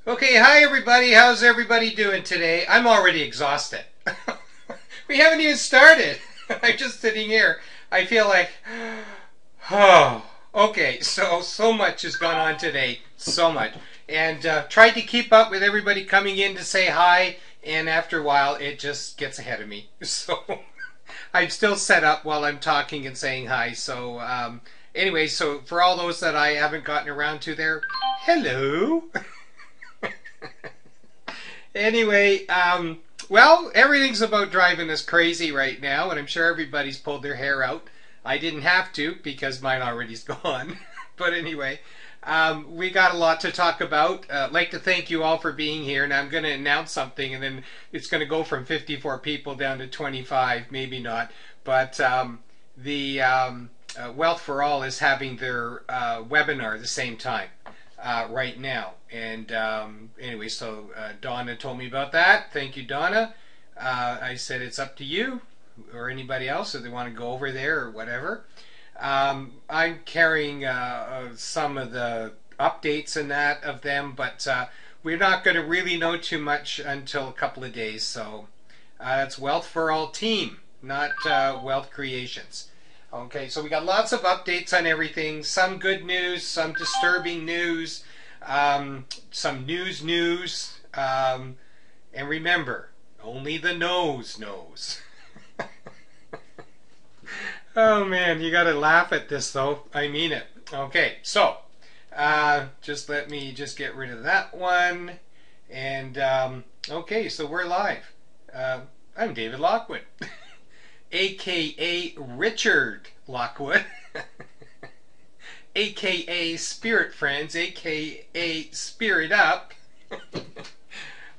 Okay, hi everybody. How's everybody doing today? I'm already exhausted. We haven't even started. I'm just sitting here. I feel like, oh, okay. So much has gone on today. So much, and tried to keep up with everybody coming in to say hi. And after a while, it just gets ahead of me. So I'm still set up while I'm talking and saying hi. So anyway, so for all those that I haven't gotten around to there, hello. Anyway, well, everything's about driving us crazy right now, and I'm sure everybody's pulled their hair out. I didn't have to because mine already's gone. But anyway, we got a lot to talk about. I'd like to thank you all for being here, and I'm going to announce something, and then it's going to go from 54 people down to 25, maybe not. But the Wealth for All is having their webinar at the same time. Right now. And anyway, so Donna told me about that. Thank you, Donna. I said it's up to you or anybody else if they want to go over there or whatever. I'm carrying some of the updates and that of them, but we're not going to really know too much until a couple of days. So it's Wealth for All Team, not Wealth Creations. Okay, so we got lots of updates on everything. Some good news, some disturbing news, some news, and remember, only the nose knows. Oh man, you gotta laugh at this though. I mean it. Okay, so just let me just get rid of that one. And okay, so we're live. I'm David Lockwood. AKA Richard Lockwood, AKA Spirit Friends, AKA Spirit Up.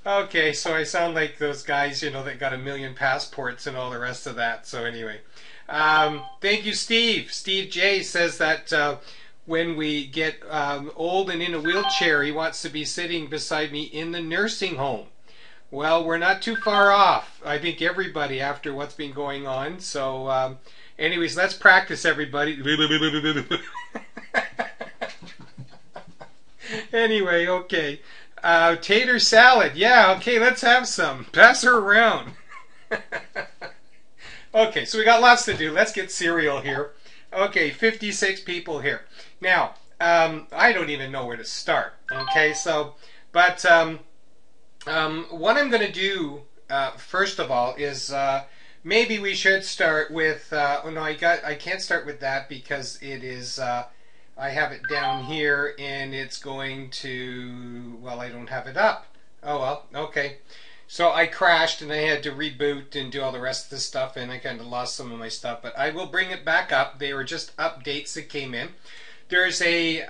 Okay, so I sound like those guys, you know, that got 1,000,000 passports and all the rest of that. So anyway, thank you, Steve. Steve J says that when we get old and in a wheelchair, he wants to be sitting beside me in the nursing home. Well, we're not too far off. I think everybody after what's been going on. So, anyways, let's practice, everybody. Anyway, okay. Tater salad. Yeah, okay, let's have some. Pass her around. Okay, so we got lots to do. Let's get cereal here. Okay, 56 people here. Now, I don't even know where to start. Okay, so, but... what I'm going to do first of all is maybe we should start with oh no, I can't start with that because it is I have it down here and it's going to, well, I don't have it up. Oh well, okay. So I crashed and I had to reboot and do all the rest of the stuff, and I kind of lost some of my stuff, but I will bring it back up. They were just updates that came in. There's a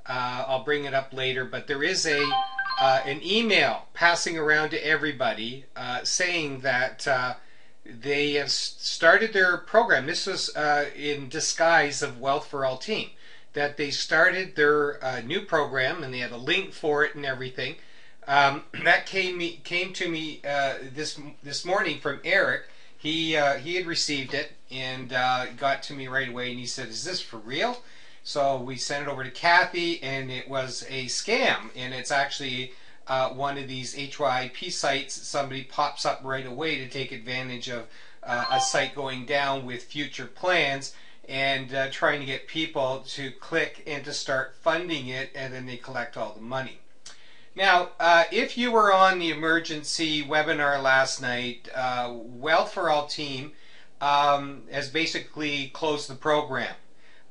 I'll bring it up later, but there is an email passing around to everybody saying that they have started their program. This was in disguise of Wealth for All Team, that they started their new program and they had a link for it and everything. That came to me this morning from Eric. He had received it and got to me right away, and he said, "Is this for real?" So we sent it over to Kathy, and it was a scam, and it's actually one of these HYIP sites. Somebody pops up right away to take advantage of a site going down with future plans, and trying to get people to click and to start funding it, and then they collect all the money. Now, if you were on the emergency webinar last night, Wealth for All Team has basically closed the program.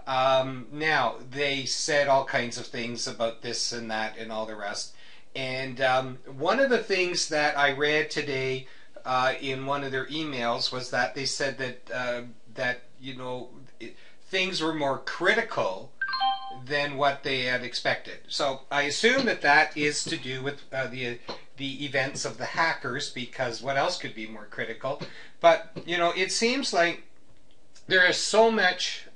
Now, they said all kinds of things about this and that and all the rest. And one of the things that I read today in one of their emails was that they said that you know, things were more critical than what they had expected. So I assume that that is to do with the events of the hackers, because what else could be more critical? But you know, it seems like there is so much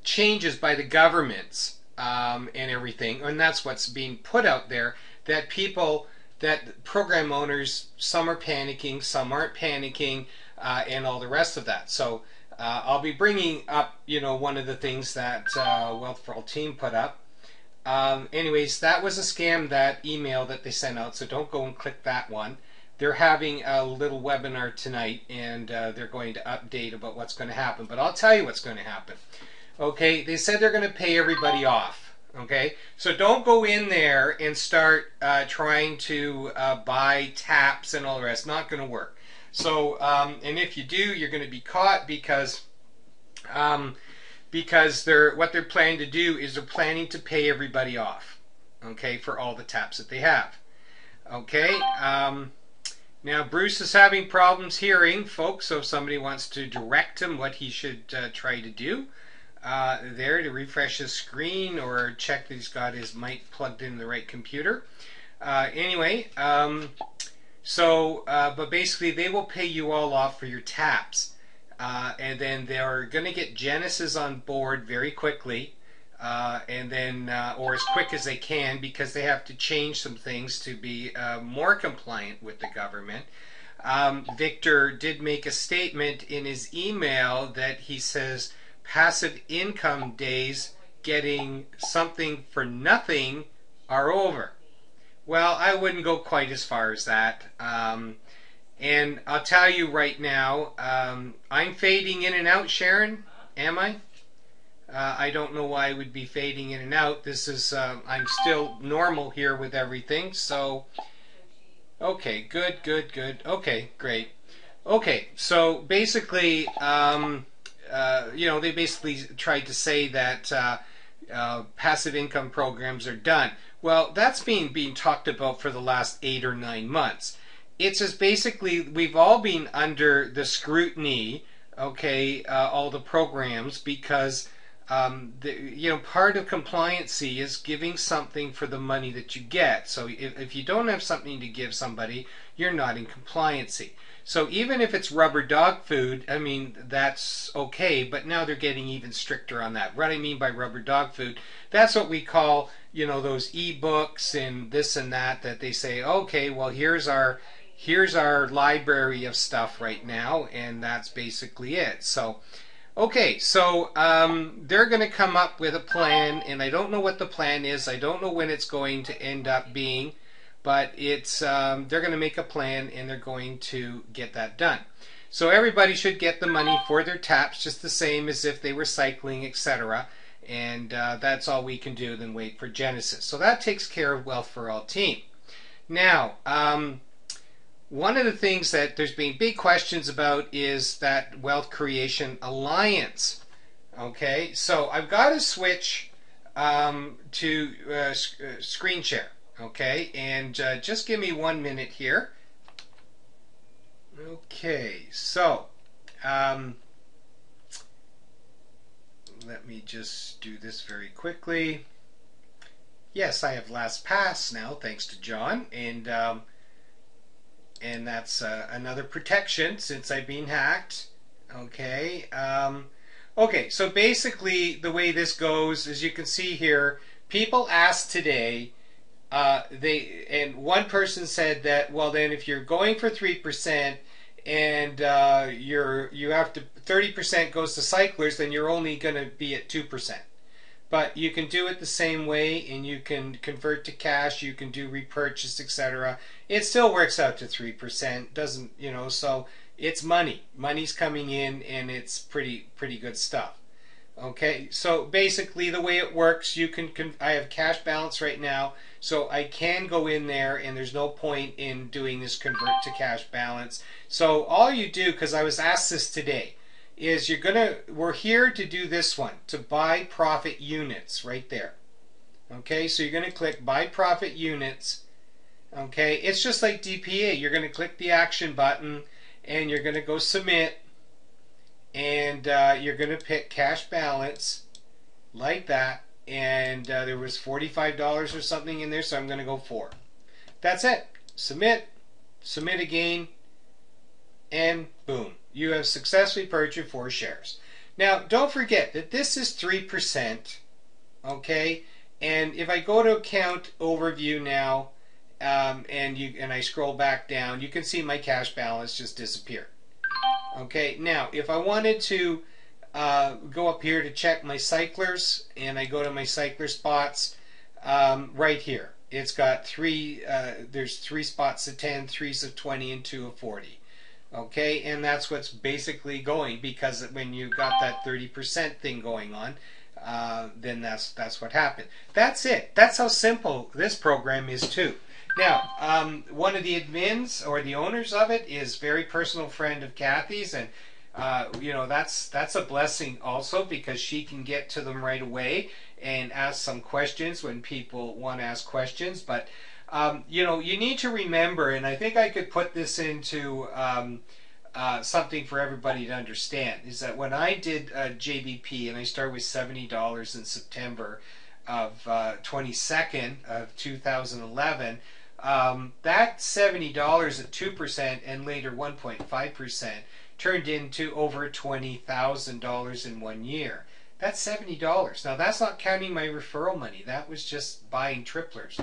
changes by the governments and everything, and that's what's being put out there, that people, that program owners, some are panicking, some aren't panicking, and all the rest of that. So I'll be bringing up, you know, one of the things that Wealth for All Team put up. Anyways, that was a scam, that email that they sent out, so don't go and click that one. They're having a little webinar tonight, and they're going to update about what's going to happen. But I'll tell you what's going to happen. Okay, they said they're going to pay everybody off. Okay, so don't go in there and start trying to buy taps and all the rest. Not going to work. So, and if you do, you're going to be caught because what they're planning to do is they're planning to pay everybody off. Okay, for all the taps that they have. Okay. Now, Bruce is having problems hearing, folks, so if somebody wants to direct him what he should try to do there to refresh his screen or check that he's got his mic plugged in the right computer. Anyway, but basically they will pay you all off for your taps. And then they're going to get Genesis on board very quickly. And then, or as quick as they can, because they have to change some things to be more compliant with the government. Victor did make a statement in his email that he says passive income days getting something for nothing are over. Well, I wouldn't go quite as far as that. And I'll tell you right now, I'm fading in and out, Sharon. Am I? I don't know why I would be fading in and out. This is, I'm still normal here with everything. So, okay, good. Okay, great. Okay, so basically, you know, they basically tried to say that passive income programs are done. Well, that's being talked about for the last 8 or 9 months. It's just basically, we've all been under the scrutiny, okay, all the programs, because you know, part of compliancy is giving something for the money that you get. So if you don't have something to give somebody, you're not in compliancy. So even if it's rubber dog food, I mean, that's okay, but now they're getting even stricter on that. What I mean by rubber dog food, that's what we call, you know, those e-books and this and that they say, okay, well, here's our library of stuff right now, and that's basically it. So okay, so they're going to come up with a plan, and I don't know what the plan is. I don't know when it's going to end up being, but it's they're going to make a plan, and they're going to get that done. So everybody should get the money for their taps, just the same as if they were cycling, etc. And that's all we can do, then wait for Genesis. So that takes care of Wealth for All team. Now, one of the things that there's been big questions about is that Wealth Creation Alliance. Okay, so I've got to switch to screen share. Okay, and just give me 1 minute here. Okay, so let me just do this very quickly. Yes, I have LastPass now, thanks to John, and that's another protection since I've been hacked. Okay. Okay, so basically the way this goes, as you can see here, people asked today, and one person said that, well, then if you're going for 3% and you have to 30% goes to cyclers, then you're only going to be at 2%. But you can do it the same way, and you can convert to cash, you can do repurchase, etc. It still works out to 3%. Doesn't, you know, so it's money. Money's coming in, and it's pretty good stuff. Okay, so basically the way it works, you can I have cash balance right now, so I can go in there, and there's no point in doing this convert to cash balance. So all you do, because I was asked this today, is we're here to do this one, to buy profit units right there. Okay, so you're going to click buy profit units. Okay, it's just like DPA. You're going to click the action button, and you're going to go submit, and you're going to pick cash balance like that, and there was $45 or something in there, so I'm going to go 4. That's it. Submit again, and boom, you have successfully purchased 4 shares. Now, don't forget that this is 3%, okay? And if I go to account overview now, and I scroll back down, you can see my cash balance just disappear. Okay, now if I wanted to go up here to check my cyclers, and I go to my cycler spots, right here. It's got there's 3 spots of 10, 3s of 20, and 2 of 40. Okay, and that's what's basically going, because when you got that 30% thing going on, then that's what happened. That's it. That's how simple this program is too. Now, one of the admins or the owners of it is very personal friend of Kathy's, and you know, that's a blessing also, because she can get to them right away and ask some questions when people want to ask questions. But you know, you need to remember, and I think I could put this into something for everybody to understand, is that when I did JBP and I started with $70 in September of 22nd of 2011, that $70 at 2% and later 1.5% turned into over $20,000 in 1 year. That's $70. Now that's not counting my referral money. That was just buying tripplers.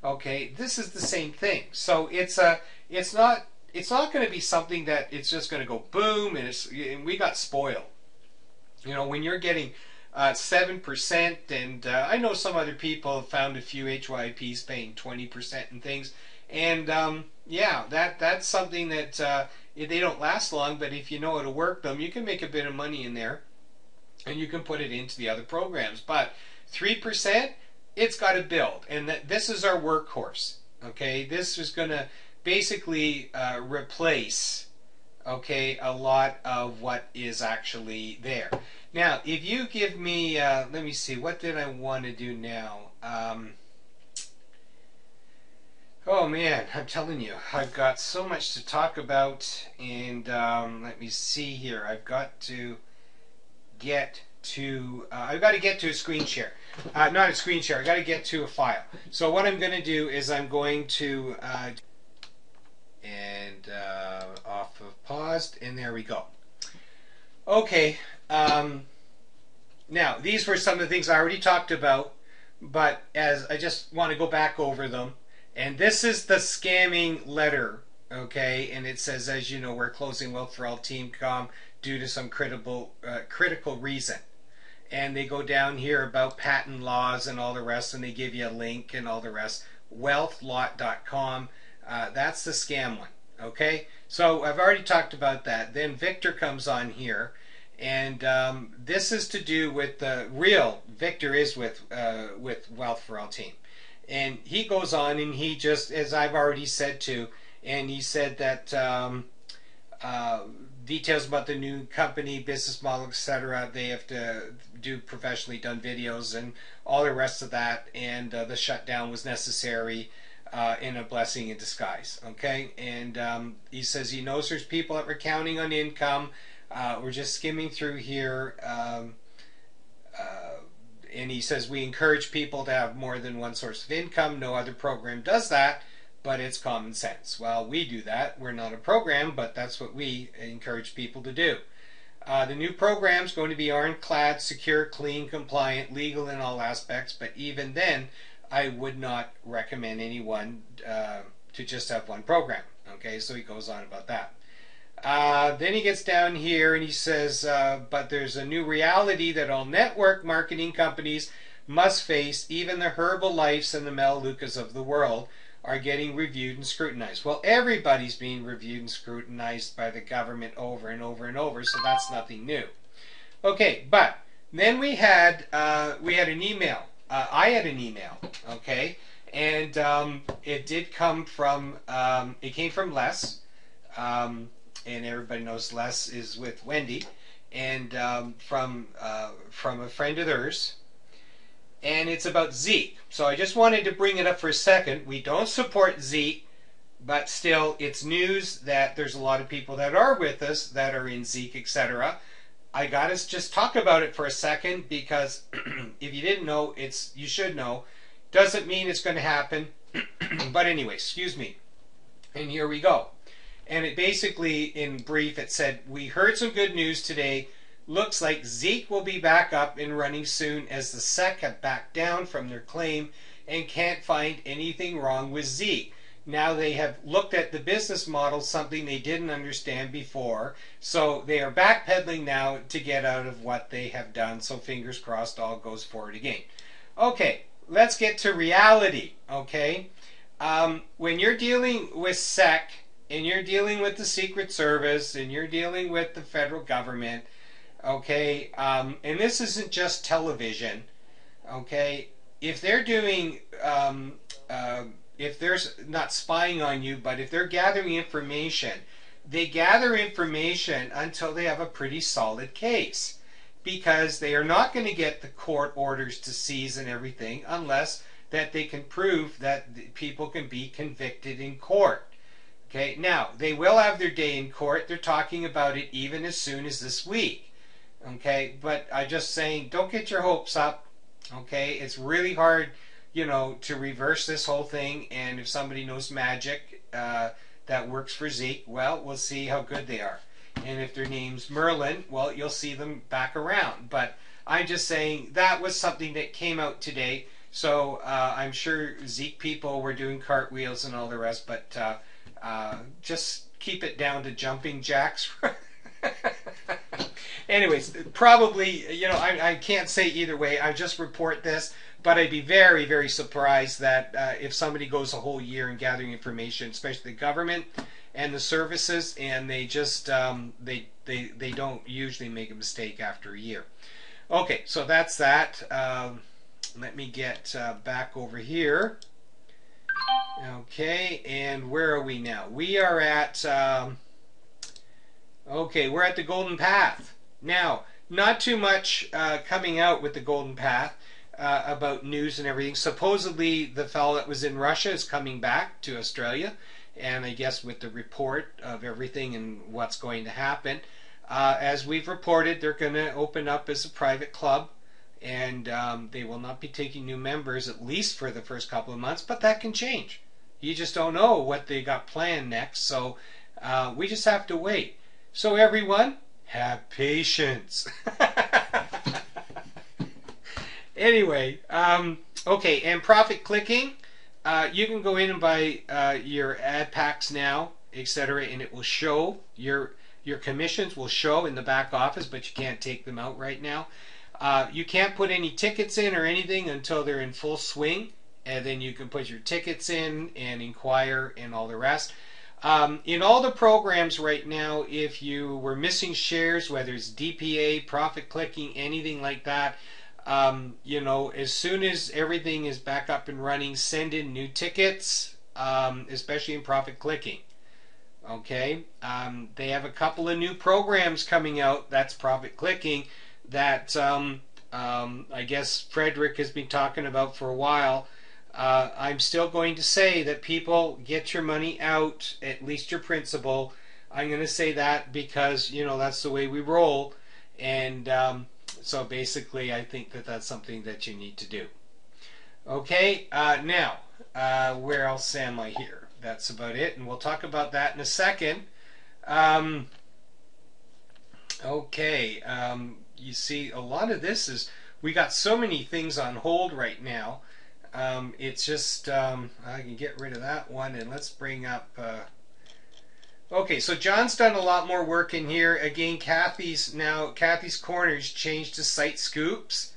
Okay, this is the same thing. So it's not going to be something that it's just going to go boom and we got spoiled. You know, when you're getting 7%, and I know some other people have found a few HYPs paying 20% and things, and yeah, that's something that they don't last long, but if you know how to work them, you can make a bit of money in there, and you can put it into the other programs. But 3%, it's got to build, and this is our workhorse. Okay, this is going to basically replace, okay, a lot of what is actually there. Now, if you give me, let me see, what did I want to do now? Oh man, I'm telling you, I've got so much to talk about, and let me see here. I've got to get to a screen share. Not a screen share, I've got to get to a file. So what I'm going to do is I'm going to off of paused, and there we go. Okay, now these were some of the things I already talked about, but as I just want to go back over them. And this is the scamming letter, okay, and it says, as you know, we're closing Wealth for All Teamcom due to some critical reason. And they go down here about patent laws and all the rest, and they give you a link and all the rest. Wealthlot.com, that's the scam one, okay? So I've already talked about that. Then Victor comes on here, and this is to do with the real, Victor is with Wealth for All Team. And he goes on, and he just, as I've already said too, and he said that details about the new company, business model, etc. They have to do professionally done videos and all the rest of that, and the shutdown was necessary and a blessing in disguise. Okay, and he says he knows there's people that were counting on income. We're just skimming through here. And he says we encourage people to have more than one source of income. No other program does that, but it's common sense. Well, we do that. We're not a program, but that's what we encourage people to do. The new program is going to be ironclad, secure, clean, compliant, legal in all aspects, but even then, I would not recommend anyone to just have one program. Okay, so he goes on about that. Then he gets down here and he says, but there's a new reality that all network marketing companies must face. Even the Herbalifes and the Melaleucas of the world are getting reviewed and scrutinized. Well, everybody's being reviewed and scrutinized by the government over and over and over, so that's nothing new. Okay, but then we had an email. I had an email, okay, and it did come from, it came from Les. And everybody knows Les is with Wendy, and from a friend of theirs, and it's about Zeke. So I just wanted to bring it up for a second. We don't support Zeke, but still, it's news that there's a lot of people that are with us that are in Zeke, etc. I gotta just talk about it for a second, because if you didn't know, you should know. Doesn't mean it's going to happen, but anyway, excuse me. And here we go. And it basically, in brief, it said, we heard some good news today. Looks like Zeke will be back up and running soon, as the SEC have backed down from their claim and can't find anything wrong with Zeke. Now they have looked at the business model, something they didn't understand before. So they are backpedaling now to get out of what they have done. So fingers crossed all goes forward again. Okay, let's get to reality, okay? When you're dealing with SEC, and you're dealing with the Secret Service, and you're dealing with the federal government, okay, and this isn't just television, okay, if they're doing, if they're not spying on you, but if they're gathering information, they gather information until they have a pretty solid case, because they are not going to get the court orders to seize and everything unless that they can prove that people can be convicted in court. Okay, now they will have their day in court. They're talking about it even as soon as this week. Okay, but I'm just saying, don't get your hopes up. Okay, it's really hard, you know, to reverse this whole thing. And if somebody knows magic that works for Zeke, well, we'll see how good they are. And if their name's Merlin, well, you'll see them back around. But I'm just saying that was something that came out today. So I'm sure Zeke people were doing cartwheels and all the rest, but just keep it down to jumping jacks. Anyways, probably, you know, I can't say either way. I just report this, but I'd be very, very surprised that if somebody goes a whole year in gathering information, especially the government and the services, and they just they don't usually make a mistake after a year. Okay, so that's that. Let me get back over here. Okay, and where are we now? We are at okay, we're at the Golden Path. Now, not too much coming out with the Golden Path about news and everything. Supposedly, the fellow that was in Russia is coming back to Australia, and I guess with the report of everything and what's going to happen. As we've reported, they're going to open up as a private club, and they will not be taking new members, at least for the first couple of months, but that can change. You just don't know what they got planned next, so we just have to wait. So everyone, have patience. Anyway, okay, and profit clicking, you can go in and buy your ad packs now, etc., and it will show your commissions will show in the back office, but you can't take them out right now. You can't put any tickets in or anything until they're in full swing, and then you can put your tickets in and inquire and all the rest. In all the programs right now, if you were missing shares, whether it's DPA, profit clicking, anything like that, you know, as soon as everything is back up and running, send in new tickets, especially in profit clicking. Okay, they have a couple of new programs coming out, that's profit clicking, that I guess Frederick has been talking about for a while. I'm still going to say that people get your money out, at least your principal. I'm going to say that because, you know, that's the way we roll. And so basically I think that that's something that you need to do. Okay, now, where else am I here? That's about it, and we'll talk about that in a second. Okay, you see, a lot of this is, we got so many things on hold right now. It's just, I can get rid of that one, and let's bring up, okay, so John's done a lot more work in here. Again, Kathy's Corner's changed to Site Scoops.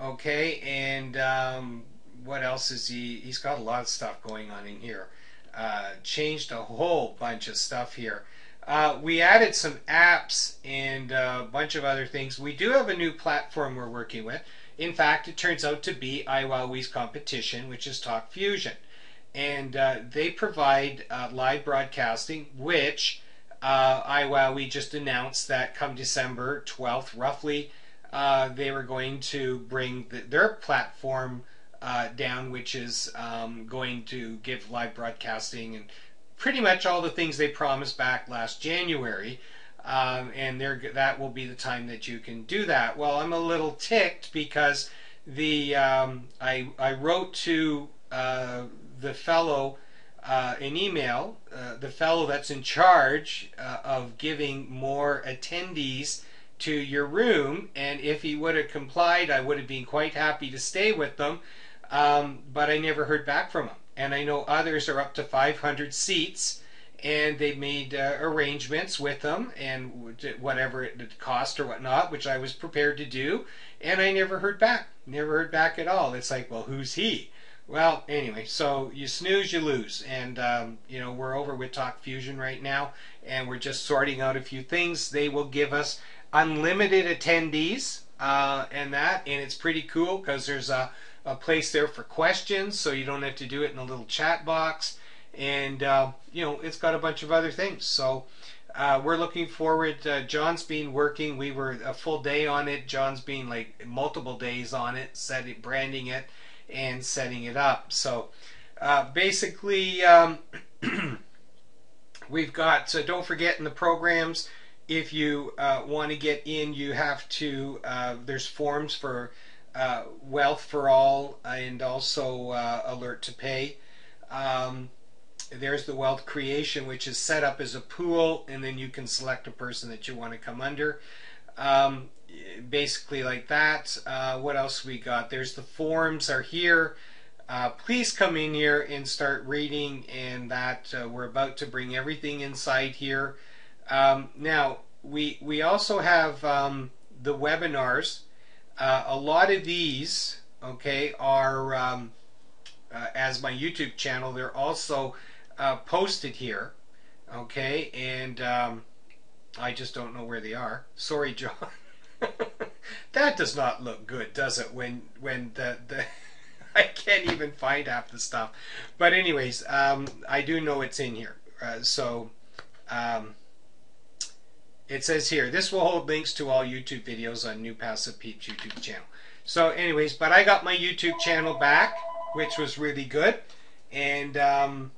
Okay, and what else is he's got a lot of stuff going on in here. Changed a whole bunch of stuff here. We added some apps and a bunch of other things. We do have a new platform we're working with. In fact, it turns out to be iWowWee's competition, which is Talk Fusion. And they provide live broadcasting, which iWowWee just announced that come December 12th, roughly, they were going to bring their platform down, which is going to give live broadcasting and pretty much all the things they promised back last January. And that will be the time that you can do that. Well, I'm a little ticked because I wrote to the fellow an email, the fellow that's in charge of giving more attendees to your room, and if he would have complied, I would have been quite happy to stay with them, but I never heard back from him. And I know others are up to 500 seats, and they made arrangements with them and whatever it cost or whatnot, which I was prepared to do, and I never heard back. Never heard back at all. It's like, well, who's he? Well, anyway, so you snooze, you lose, and you know, we're over with Talk Fusion right now, and we're just sorting out a few things. They will give us unlimited attendees, and it's pretty cool because there's a place there for questions, so you don't have to do it in a little chat box. And you know, it's got a bunch of other things, so we're looking forward. John's been working. We were a full day on it. John's been like multiple days on it, branding it and setting it up. So basically we've got, so don't forget, in the programs, if you want to get in, you have to there's forms for Wealth for All and also Alert to Pay. There's the wealth creation, which is set up as a pool, and then you can select a person that you want to come under. Basically like that. What else we got? There's the forms are here. Please come in here and start reading, and that we're about to bring everything inside here. Now, we also have the webinars. A lot of these, okay, are as my YouTube channel. They're also posted here, okay, and I just don't know where they are. Sorry, John. That does not look good, does it? When the I can't even find half the stuff. But anyways, I do know it's in here. It says here, this will hold links to all YouTube videos on New Passive Peeps YouTube channel. So anyways, but I got my YouTube channel back, which was really good, and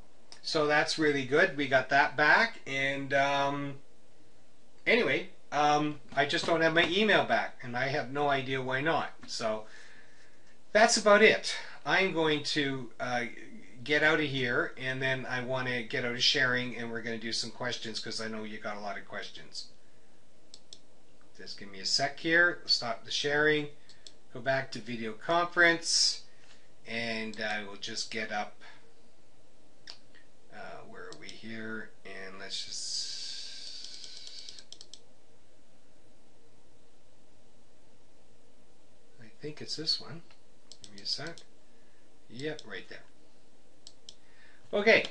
so that's really good. We got that back, and anyway, I just don't have my email back, and I have no idea why not. So that's about it. I'm going to get out of here, and then I want to get out of sharing, and we're going to do some questions because I know you got a lot of questions. Just give me a sec here. Stop the sharing. Go back to video conference, and I will just get up. Where are we here? And let's just. I think it's this one. Give me a sec. Yep, right there. Okay,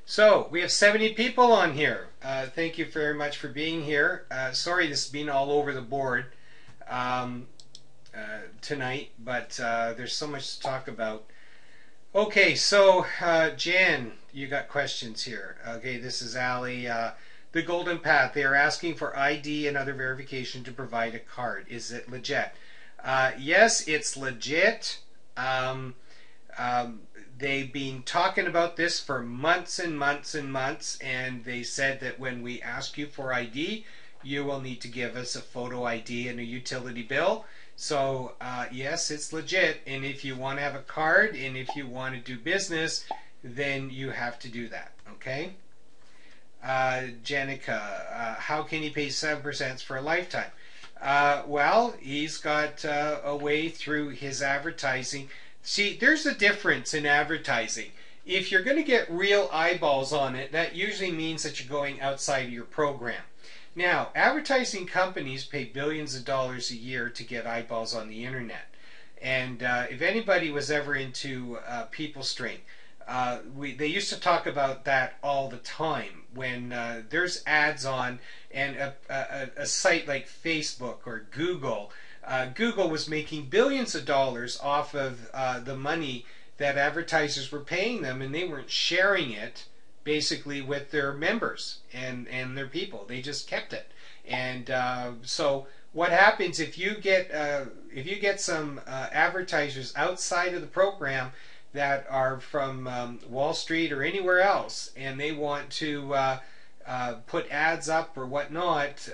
so we have 70 people on here. Thank you very much for being here. Sorry this has been all over the board tonight, but there's so much to talk about. Okay, so Jan, you got questions here. Okay, this is Ali. The Golden Path, they are asking for ID and other verification to provide a card. Is it legit? Yes, it's legit. They've been talking about this for months and months and months, and they said that when we ask you for ID, you will need to give us a photo ID and a utility bill. So yes, it's legit, and if you want to have a card and if you want to do business, then you have to do that, okay? Jenica, how can he pay 7% for a lifetime? Well, he's got a way through his advertising. See, there's a difference in advertising. If you're going to get real eyeballs on it, that usually means that you're going outside of your program. Now, advertising companies pay billions of dollars a year to get eyeballs on the internet. And if anybody was ever into people strength, they used to talk about that all the time when there's ads on, and a site like Facebook or Google, Google was making billions of dollars off of the money that advertisers were paying them, and they weren't sharing it basically with their members and their people. They just kept it. And so what happens if you get some advertisers outside of the program that are from Wall Street or anywhere else, and they want to put ads up or whatnot,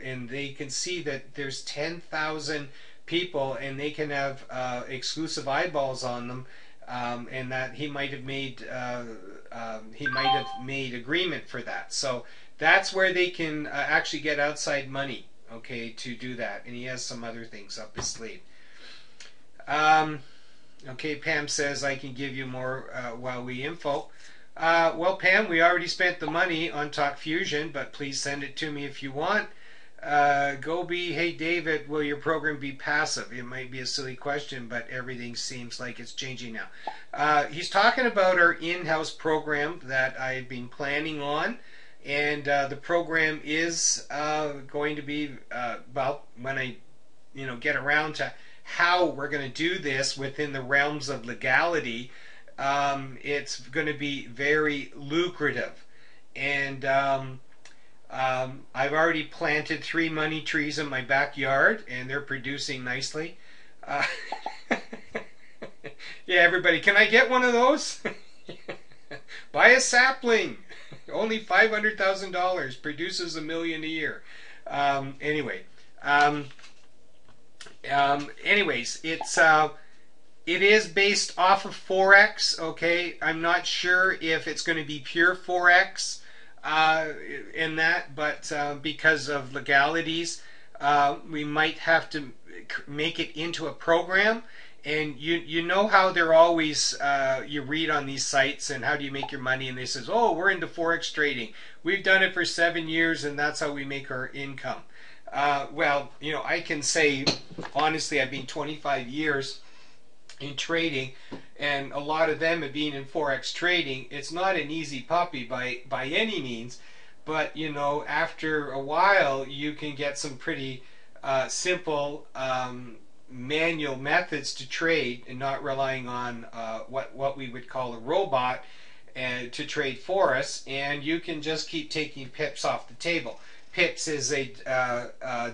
and they can see that there's 10,000 people and they can have exclusive eyeballs on them, and that he might have made agreement for that. So that's where they can actually get outside money, okay, to do that. And he has some other things up his sleeve. Okay, Pam says I can give you more Wowee info. Well, Pam, we already spent the money on Talk Fusion, but please send it to me if you want. Gobi, hey David, will your program be passive? It might be a silly question, but everything seems like it's changing now. He's talking about our in-house program that I've been planning on, and the program is going to be well, when I get around to how we're going to do this within the realms of legality. It's going to be very lucrative, and I've already planted 3 money trees in my backyard, and they're producing nicely. Uh, yeah, everybody, can I get one of those? Buy a sapling. Only $500,000, produces $1 million a year. Anyway, anyways, it is based off of Forex. Okay, I'm not sure if it's going to be pure Forex in that, but because of legalities, we might have to make it into a program. And you know how they're always, you read on these sites and how do you make your money, and they says, oh, we're into Forex trading. We've done it for 7 years and that's how we make our income. Well, I can say, honestly, I've been 25 years in trading, and a lot of them have been in Forex trading. It's not an easy puppy by any means, but after a while you can get some pretty simple manual methods to trade, and not relying on what we would call a robot to trade for us, and you can just keep taking pips off the table. Pips is a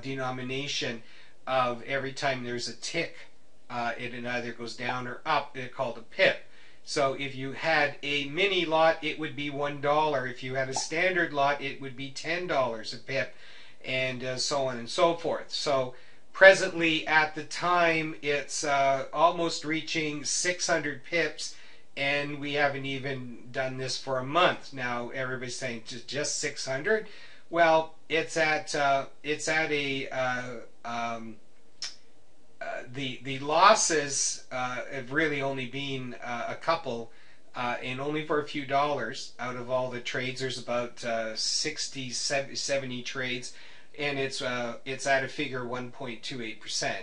denomination of every time there's a tick, it either goes down or up. It's called a pip. So if you had a mini lot, it would be $1. If you had a standard lot, it would be $10 a pip, and so on and so forth. So presently, at the time, it's almost reaching 600 pips, and we haven't even done this for a month. Now everybody's saying just 600. Well, it's at a the losses have really only been a couple, and only for a few dollars out of all the trades. There's about 60, 70 trades, and it's at a figure 1.28%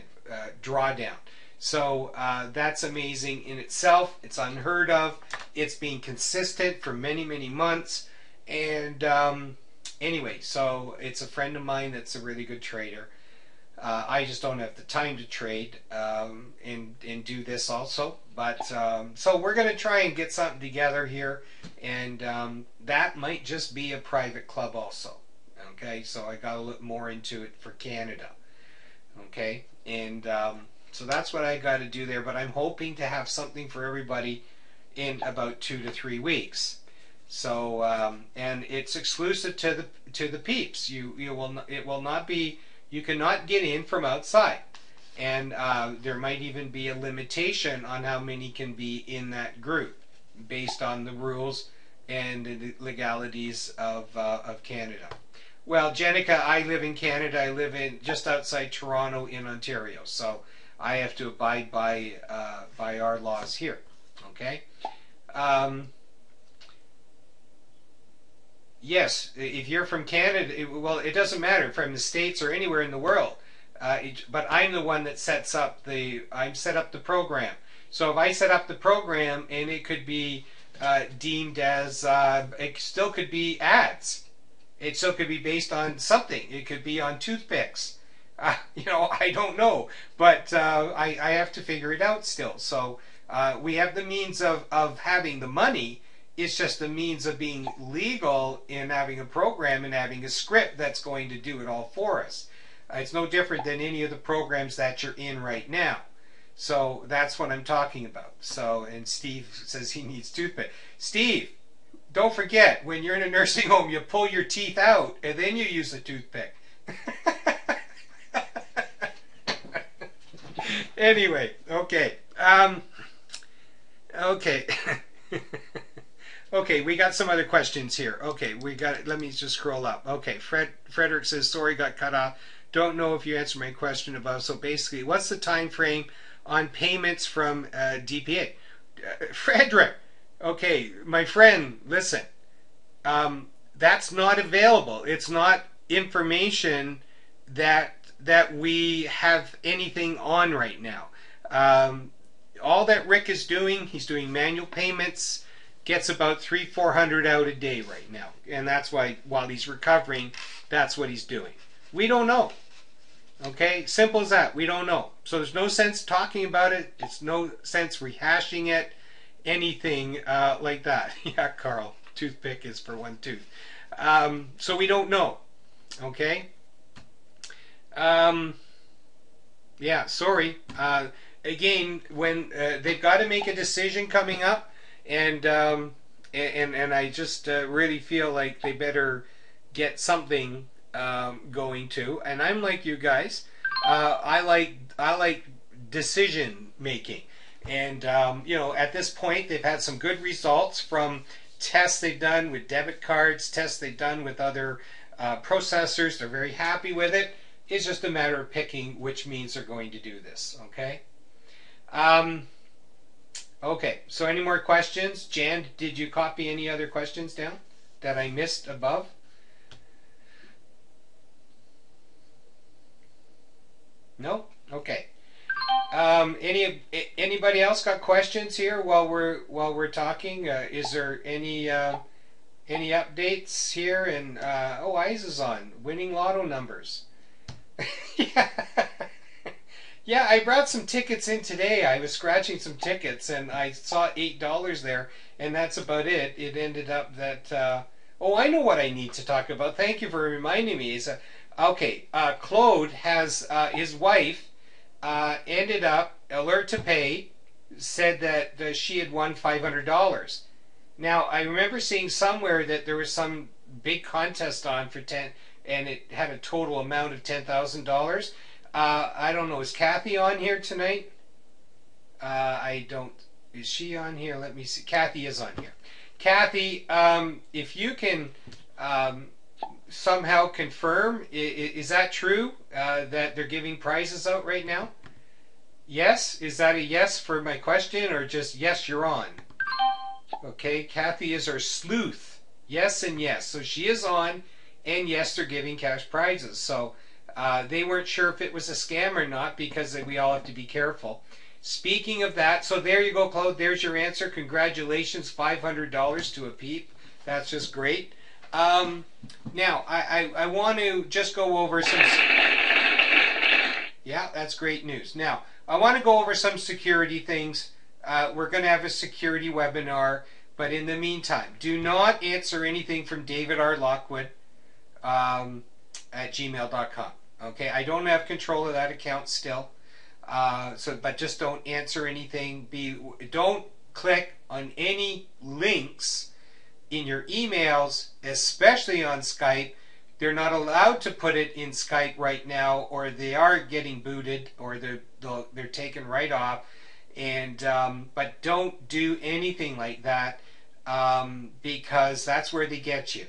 drawdown. So that's amazing in itself. It's unheard of. It's been consistent for many, many months, and anyway, so it's a friend of mine that's a really good trader. I just don't have the time to trade and do this also. But so we're going to try and get something together here, and that might just be a private club also. Okay, so I got to look more into it for Canada. Okay, and so that's what I got to do there. But I'm hoping to have something for everybody in about 2 to 3 weeks. So and it's exclusive to the peeps. It will not be. You cannot get in from outside, and there might even be a limitation on how many can be in that group, based on the rules and the legalities of Canada. Well, Jenica, I live in Canada. I live in just outside Toronto in Ontario, so I have to abide by our laws here. Okay. Yes, if you're from Canada, well, it doesn't matter, from the States or anywhere in the world. But I'm the one that sets up I set up the program. So if I set up the program, and it could be deemed as, it still could be ads. It still could be based on something. It could be on toothpicks. I don't know, but I have to figure it out still. So we have the means of having the money. It's just the means of being legal in having a program and having a script that's going to do it all for us. It's no different than any of the programs that you're in right now. So that's what I'm talking about. So, and Steve says he needs toothpick. Steve, don't forget, when you're in a nursing home, you pull your teeth out and then you use a toothpick. Anyway, okay. Okay. Okay, we got some other questions here. Okay, we got it. Let me just scroll up. Okay, Frederick says, sorry, got cut off. Don't know if you answered my question above. So basically, what's the time frame on payments from DPA? Frederick, Okay, my friend, listen. That's not available. It's not information that we have anything on right now. Um, all that Rick is doing, he's doing manual payments, gets about 300-400 out a day right now, and that's why while he's recovering, that's what he's doing. We don't know. Okay, simple as that. We don't know. So there's no sense talking about it. It's no sense rehashing it. Anything like that. Yeah, Carl. Toothpick is for one tooth. So we don't know. Okay. Yeah. Sorry. Again, when they've got to make a decision coming up, and I just really feel like they better get something going to. And I'm like you guys. I like decision making. And at this point, they've had some good results from tests they've done with debit cards, tests they've done with other processors. They're very happy with it. It's just a matter of picking which means they're going to do this. Okay. Okay. So, any more questions? Jan, did you copy any other questions down that I missed above? No. Okay. Anybody else got questions here while we're talking? Is there any updates here? And Eyes is on winning lotto numbers. Yeah, yeah. I brought some tickets in today. I was scratching some tickets and I saw $8 there, and that's about it. It ended up that I know what I need to talk about. Thank you for reminding me. Claude has his wife. Ended up alert to pay, said that she had won $500. Now I remember seeing somewhere that there was some big contest on for 10, and it had a total amount of $10,000. I don't know. Is Kathy on here tonight? I don't. Is she on here? Let me see. Kathy is on here. Kathy, if you can somehow confirm, is that true that they're giving prizes out right now? Yes? Is that a yes for my question, or just yes, you're on? Okay, Kathy is our sleuth. Yes and yes. So she is on, and yes, they're giving cash prizes. So they weren't sure if it was a scam or not, because we all have to be careful. Speaking of that, so there you go, Claude. There's your answer. Congratulations, $500 to a peep. That's just great. Now, I want to just go over some... Yeah, that's great news. Now, I want to go over some security things. We're going to have a security webinar, but in the meantime, do not answer anything from David R. Lockwood at gmail.com. Okay, I don't have control of that account still. But just don't answer anything. Don't click on any links in your emails, especially on Skype. They're not allowed to put it in Skype right now, or they are getting booted, or they're taken right off. And but don't do anything like that, because that's where they get you.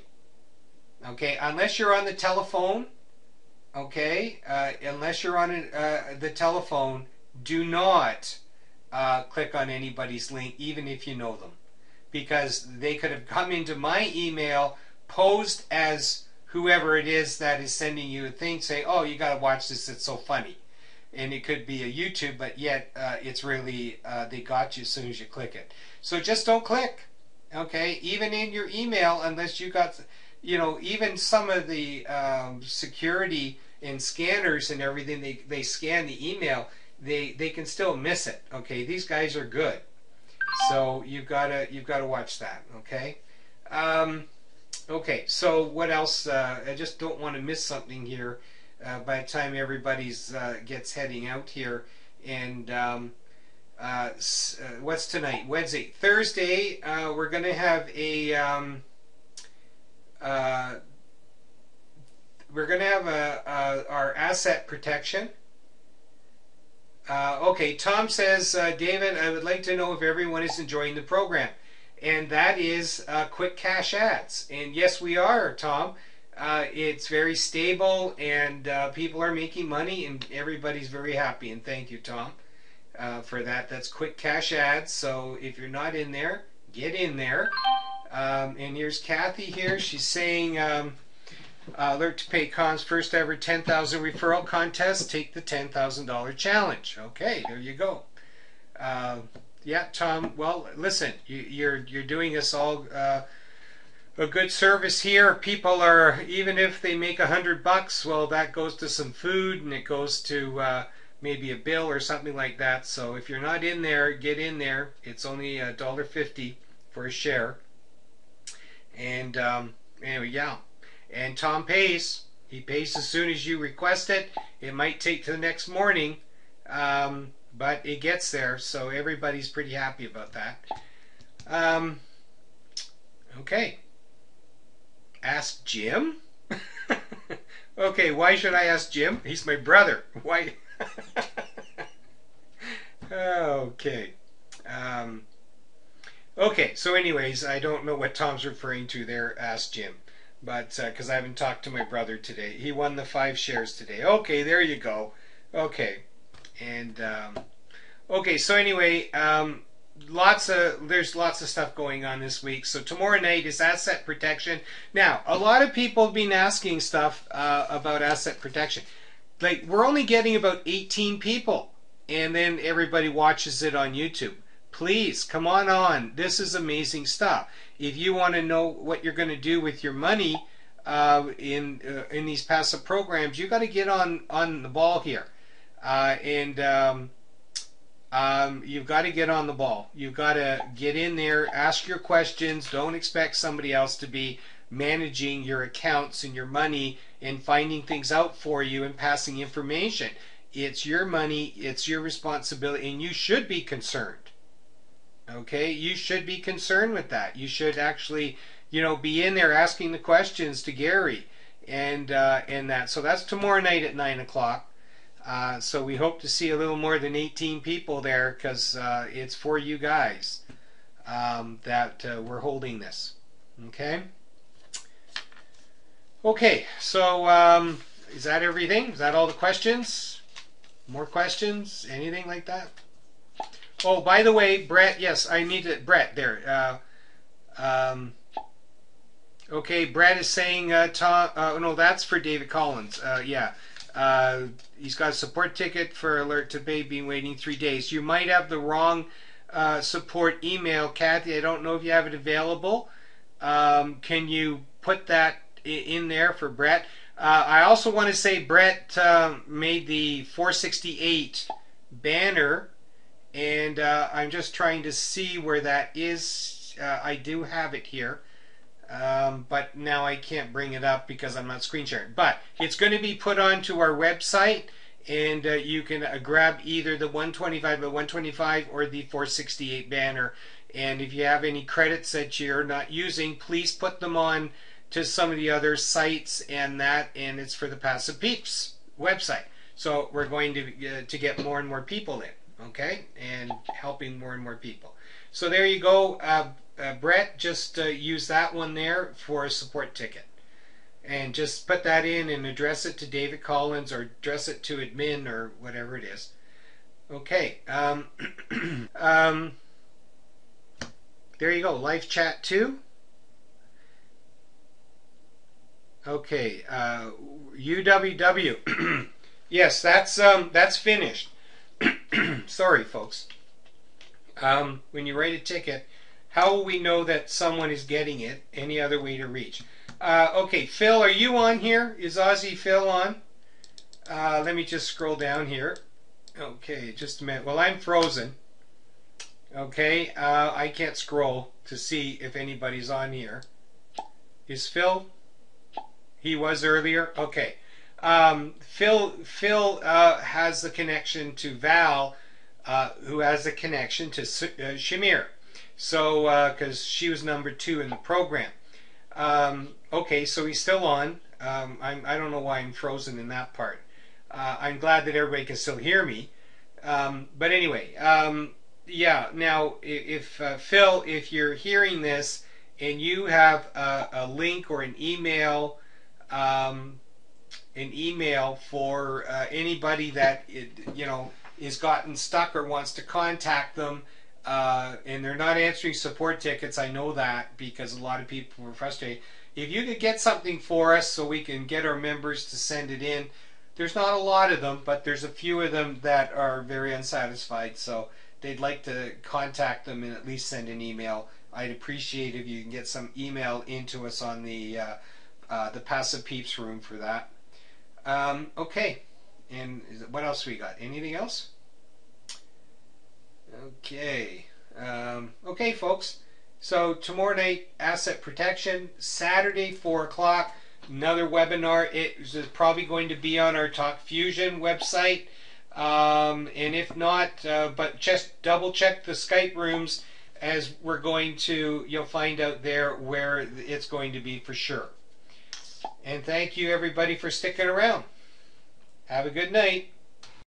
Okay, unless you're on the telephone. Okay, unless you're on the telephone, do not click on anybody's link, even if you know them, because they could have come into my email, posed as whoever it is that is sending you a thing, saying, "Oh, you got to watch this; it's so funny," and it could be a YouTube, but yet it's really they got you as soon as you click it. So just don't click. Okay, even in your email, unless you got, even some of the security and scanners and everything, they scan the email, they can still miss it. Okay, these guys are good, so you've got to watch that. Okay. Okay, so what else? I just don't want to miss something here by the time everybody's gets heading out here. And what's tonight? Wednesday, Thursday. We're going to have our asset protection. Okay, Tom says, David, I would like to know if everyone is enjoying the program. And that is quick cash ads. And yes, we are, Tom. It's very stable, and people are making money, and everybody's very happy. And thank you, Tom, for that. That's quick cash ads. So if you're not in there, Get in there. And here's Kathy here. She's saying, alert to pay cons first ever 10,000 referral contest. Take the $10,000 challenge. Okay, there you go. Yeah, Tom. Well, listen, you're doing us all a good service here. People are, even if they make $100, well, that goes to some food and it goes to maybe a bill or something like that. So if you're not in there, get in there. It's only $1.50 for a share. And anyway, yeah. And Tom pays. He pays as soon as you request it. It might take to the next morning, but it gets there. So everybody's pretty happy about that. Okay. Ask Jim? Okay, why should I ask Jim? He's my brother. Why? Okay. Okay, so anyways, I don't know what Tom's referring to there. Ask Jim. But, because I haven't talked to my brother today. He won the 5 shares today. Okay, there you go. Okay. And, okay, so anyway, there's lots of stuff going on this week. So tomorrow night is asset protection. Now, a lot of people have been asking stuff about asset protection. Like, we're only getting about 18 people, and then everybody watches it on YouTube. Please come on. This is amazing stuff. If you want to know what you're going to do with your money in these passive programs, you got to get on the ball here, you've got to get on the ball. You've got to get in there, ask your questions. Don't expect somebody else to be managing your accounts and your money and finding things out for you and passing information. It's your money, it's your responsibility, and you should be concerned. Okay, you should be concerned with that. You should actually, be in there asking the questions to Gary and that. So that's tomorrow night at 9 o'clock. So we hope to see a little more than 18 people there, because it's for you guys that we're holding this. Okay. Okay. So is that everything? Is that all the questions? More questions? Anything like that? Oh, by the way, Brett, yes, I need it. Brett, there. Okay, Brett is saying, Tom, no, that's for David Collins. Yeah. He's got a support ticket for alert to pay, been waiting 3 days. You might have the wrong support email, Kathy. I don't know if you have it available. Can you put that in there for Brett? I also want to say Brett made the 468 banner, and I'm just trying to see where that is. I do have it here, but now I can't bring it up because I'm not screen sharing. But it's going to be put onto our website, and you can grab either the 125 by 125 or the 468 banner. And if you have any credits that you're not using, please put them on to some of the other sites and it's for the Passive Peeps website. So we're going to get more and more people in. Okay, and helping more and more people. So there you go. Brett, just use that one there for a support ticket. And just put that in and address it to David Collins or address it to admin or whatever it is. Okay. There you go. Live chat 2. Okay. UWW. Yes, that's finished. Sorry, folks. When you write a ticket, how will we know that someone is getting it? Any other way to reach? Okay, Phil, are you on here? Is Aussie Phil on? Let me just scroll down here. Okay, just a minute. Well, I'm frozen. Okay, I can't scroll to see if anybody's on here. Is Phil? He was earlier? Okay. Phil has the connection to Val, who has the connection to Shamir. So, because she was number 2 in the program. Okay, so he's still on. I don't know why I'm frozen in that part. I'm glad that everybody can still hear me. But anyway, yeah. Now, if Phil, if you're hearing this and you have a link or an email for anybody that is gotten stuck or wants to contact them, and they're not answering support tickets. I know that because a lot of people were frustrated. If you could get something for us so we can get our members to send it in. There's not a lot of them, but there's a few of them that are very unsatisfied, so they'd like to contact them and at least send an email. I'd appreciate if you can get some email into us on the Passive Peeps room for that. Okay, and what else we got? Anything else? Okay. Okay, folks. So tomorrow night, asset protection. Saturday, 4 o'clock. Another webinar. It is probably going to be on our Talk Fusion website, and if not, but just double check the Skype rooms, as we're going to, you'll find out there where it's going to be for sure. And thank you everybody for sticking around. Have a good night.